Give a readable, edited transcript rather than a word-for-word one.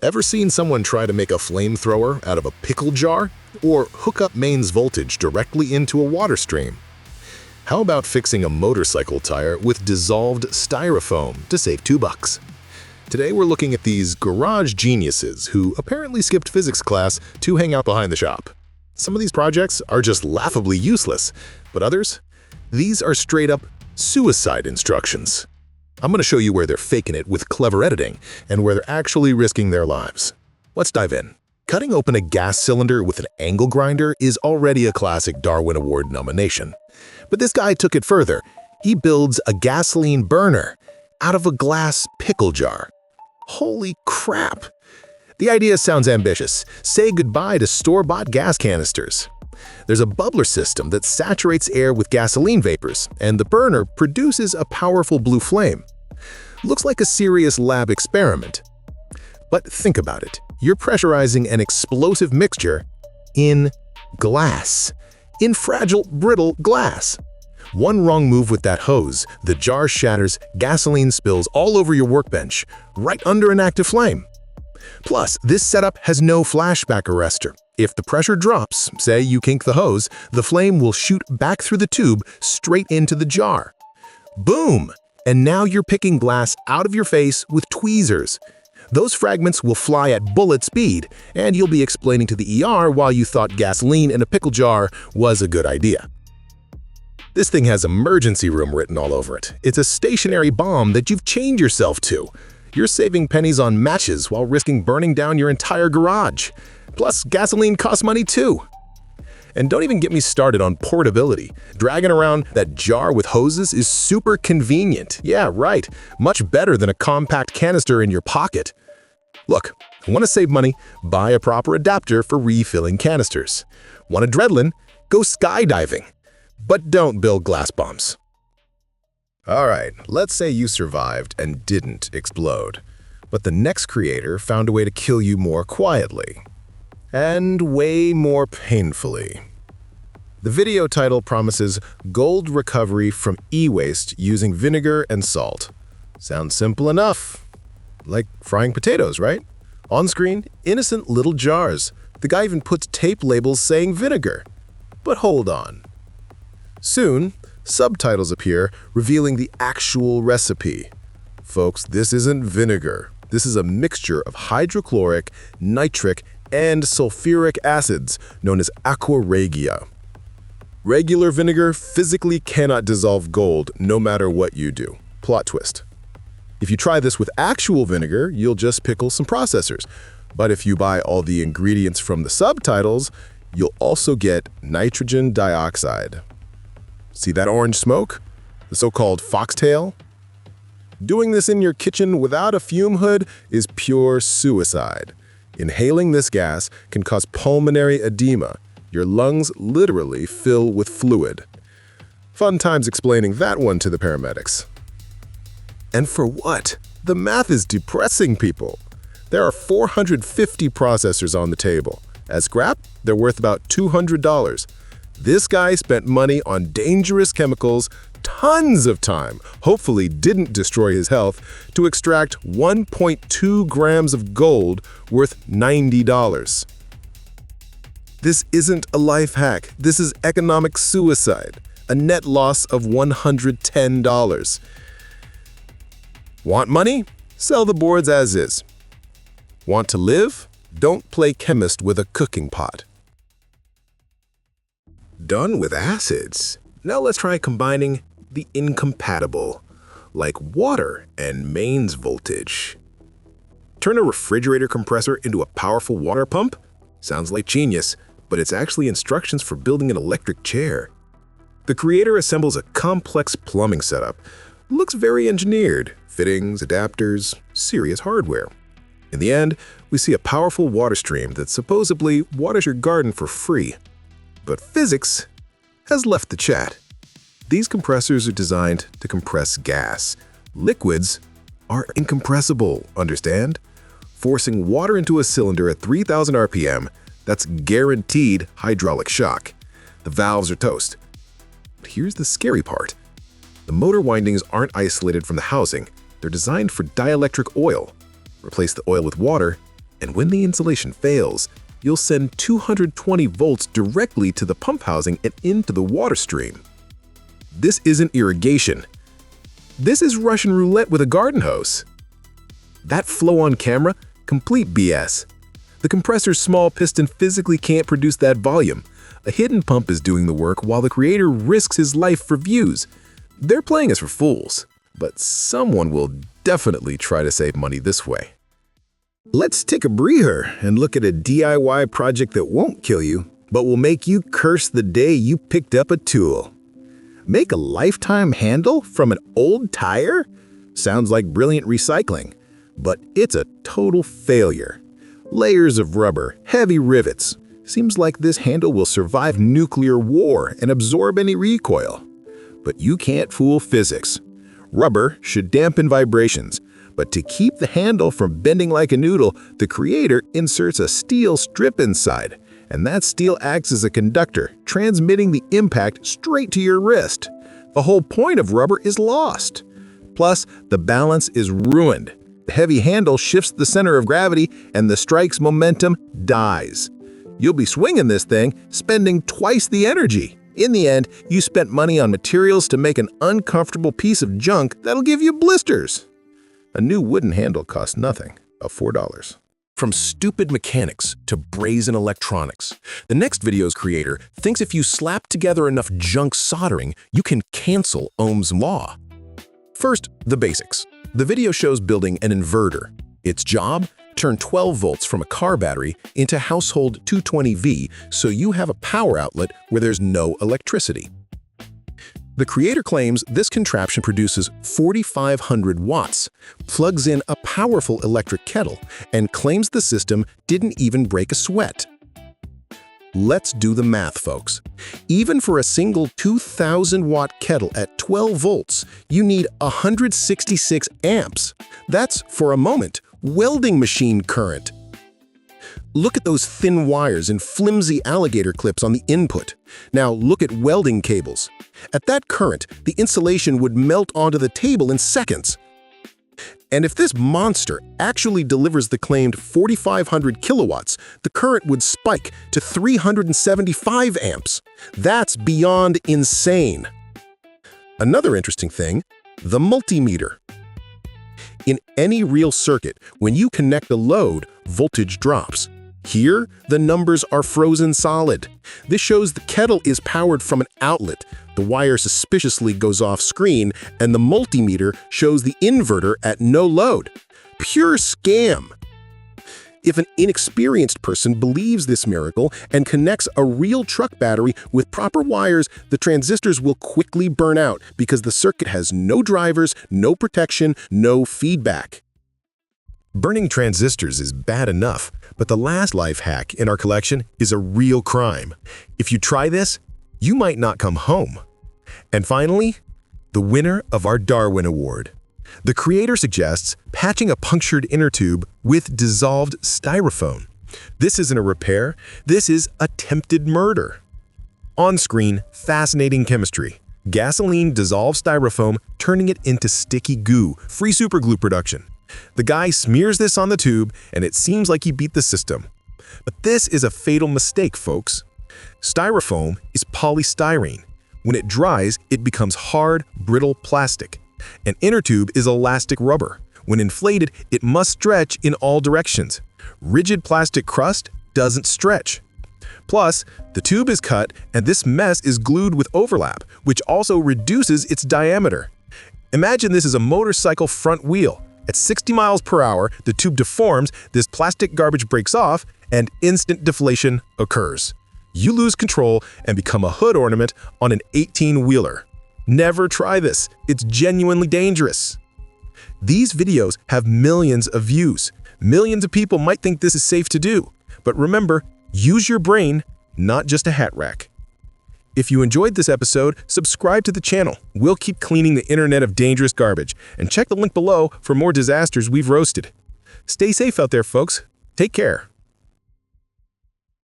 Ever seen someone try to make a flamethrower out of a pickle jar? Or hook up mains voltage directly into a water stream? How about fixing a motorcycle tire with dissolved styrofoam to save $2? Today we're looking at these garage geniuses who apparently skipped physics class to hang out behind the shop. Some of these projects are just laughably useless, but others? These are straight-up suicide instructions. I'm going to show you where they're faking it with clever editing and where they're actually risking their lives. Let's dive in. Cutting open a gas cylinder with an angle grinder is already a classic Darwin Award nomination. But this guy took it further. He builds a gasoline burner out of a glass pickle jar. Holy crap! The idea sounds ambitious. Say goodbye to store-bought gas canisters. There's a bubbler system that saturates air with gasoline vapors, and the burner produces a powerful blue flame. Looks like a serious lab experiment. But think about it. You're pressurizing an explosive mixture in glass. In fragile, brittle glass. One wrong move with that hose, the jar shatters, gasoline spills all over your workbench, right under an active flame. Plus, this setup has no flashback arrestor. If the pressure drops, say you kink the hose, the flame will shoot back through the tube straight into the jar. Boom! And now you're picking glass out of your face with tweezers. Those fragments will fly at bullet speed, and you'll be explaining to the ER why you thought gasoline in a pickle jar was a good idea. This thing has emergency room written all over it. It's a stationary bomb that you've chained yourself to. You're saving pennies on matches while risking burning down your entire garage. Plus, gasoline costs money too. And don't even get me started on portability. Dragging around that jar with hoses is super convenient. Yeah, right. Much better than a compact canister in your pocket. Look, want to save money? Buy a proper adapter for refilling canisters. Want adrenaline? Go skydiving. But don't build glass bombs. Alright, let's say you survived and didn't explode. But the next creator found a way to kill you more quietly. And way more painfully. The video title promises gold recovery from e-waste using vinegar and salt. Sounds simple enough. Like frying potatoes, right? On screen, innocent little jars. The guy even puts tape labels saying vinegar. But hold on. Soon, subtitles appear revealing the actual recipe. Folks, this isn't vinegar. This is a mixture of hydrochloric, nitric, and sulfuric acids known as aqua regia. Regular vinegar physically cannot dissolve gold no matter what you do. Plot twist. If you try this with actual vinegar, you'll just pickle some processors. But if you buy all the ingredients from the subtitles, you'll also get nitrogen dioxide. See that orange smoke? The so-called foxtail? Doing this in your kitchen without a fume hood is pure suicide. Inhaling this gas can cause pulmonary edema. Your lungs literally fill with fluid. Fun times explaining that one to the paramedics. And for what? The math is depressing, people. There are 450 processors on the table. As scrap, they're worth about $200. This guy spent money on dangerous chemicals, tons of time, hopefully didn't destroy his health, to extract 1.2 grams of gold worth $90. This isn't a life hack. This is economic suicide, a net loss of $110. Want money? Sell the boards as is. Want to live? Don't play chemist with a cooking pot. Done with acids. Now let's try combining the incompatible, like water and mains voltage. Turn a refrigerator compressor into a powerful water pump? Sounds like genius, but it's actually instructions for building an electric chair. The creator assembles a complex plumbing setup. Looks very engineered. Fittings, adapters, serious hardware. In the end, we see a powerful water stream that supposedly waters your garden for free. But physics has left the chat. These compressors are designed to compress gas. Liquids are incompressible, understand? Forcing water into a cylinder at 3,000 RPM, that's guaranteed hydraulic shock. The valves are toast. But here's the scary part. The motor windings aren't isolated from the housing. They're designed for dielectric oil. Replace the oil with water, And when the insulation fails, you'll send 220 volts directly to the pump housing and into the water stream. This isn't irrigation. This is Russian roulette with a garden hose. That flow on camera? Complete BS. The compressor's small piston physically can't produce that volume. A hidden pump is doing the work while the creator risks his life for views. They're playing us for fools, but someone will definitely try to save money this way. Let's take a breather and look at a DIY project that won't kill you, but will make you curse the day you picked up a tool. Make a lifetime handle from an old tire? Sounds like brilliant recycling, but it's a total failure. Layers of rubber, heavy rivets. Seems like this handle will survive nuclear war and absorb any recoil. But you can't fool physics. Rubber should dampen vibrations, but to keep the handle from bending like a noodle, the creator inserts a steel strip inside, and that steel acts as a conductor, transmitting the impact straight to your wrist. The whole point of rubber is lost. Plus, the balance is ruined. The heavy handle shifts the center of gravity, and the strike's momentum dies. You'll be swinging this thing, spending twice the energy. In the end, you spent money on materials to make an uncomfortable piece of junk that'll give you blisters. A new wooden handle costs nothing, $4. From stupid mechanics to brazen electronics, the next video's creator thinks if you slap together enough junk soldering, you can cancel Ohm's law. First, the basics. The video shows building an inverter. Its job? Turn 12 volts from a car battery into household 220V so you have a power outlet where there's no electricity. The creator claims this contraption produces 4,500 watts, plugs in a powerful electric kettle, and claims the system didn't even break a sweat. Let's do the math, folks. Even for a single 2,000-watt kettle at 12 volts, you need 166 amps. That's, for a moment, welding machine current. Look at those thin wires and flimsy alligator clips on the input. Now look at welding cables. At that current, the insulation would melt onto the table in seconds. And if this monster actually delivers the claimed 4,500 kilowatts, the current would spike to 375 amps. That's beyond insane. Another interesting thing, the multimeter. In any real circuit, when you connect a load, voltage drops. Here, the numbers are frozen solid. This shows the kettle is powered from an outlet. The wire suspiciously goes off screen, and the multimeter shows the inverter at no load. Pure scam. If an inexperienced person believes this miracle and connects a real truck battery with proper wires, the transistors will quickly burn out because the circuit has no drivers, no protection, no feedback. Burning transistors is bad enough, but the last life hack in our collection is a real crime. If you try this, you might not come home. And finally, the winner of our Darwin Award. The creator suggests patching a punctured inner tube with dissolved styrofoam. This isn't a repair, this is attempted murder. On screen, fascinating chemistry. Gasoline dissolved styrofoam, turning it into sticky goo, free superglue production. The guy smears this on the tube, and it seems like he beat the system. But this is a fatal mistake, folks. Styrofoam is polystyrene. When it dries, it becomes hard, brittle plastic. An inner tube is elastic rubber. When inflated, it must stretch in all directions. Rigid plastic crust doesn't stretch. Plus, the tube is cut, and this mess is glued with overlap, which also reduces its diameter. Imagine this is a motorcycle front wheel. At 60 miles per hour, the tube deforms, this plastic garbage breaks off, and instant deflation occurs. You lose control and become a hood ornament on an 18-wheeler. Never try this. It's genuinely dangerous. These videos have millions of views. Millions of people might think this is safe to do. But remember, use your brain, not just a hat rack. If you enjoyed this episode, subscribe to the channel. We'll keep cleaning the internet of dangerous garbage. And check the link below for more disasters we've roasted. Stay safe out there, folks. Take care.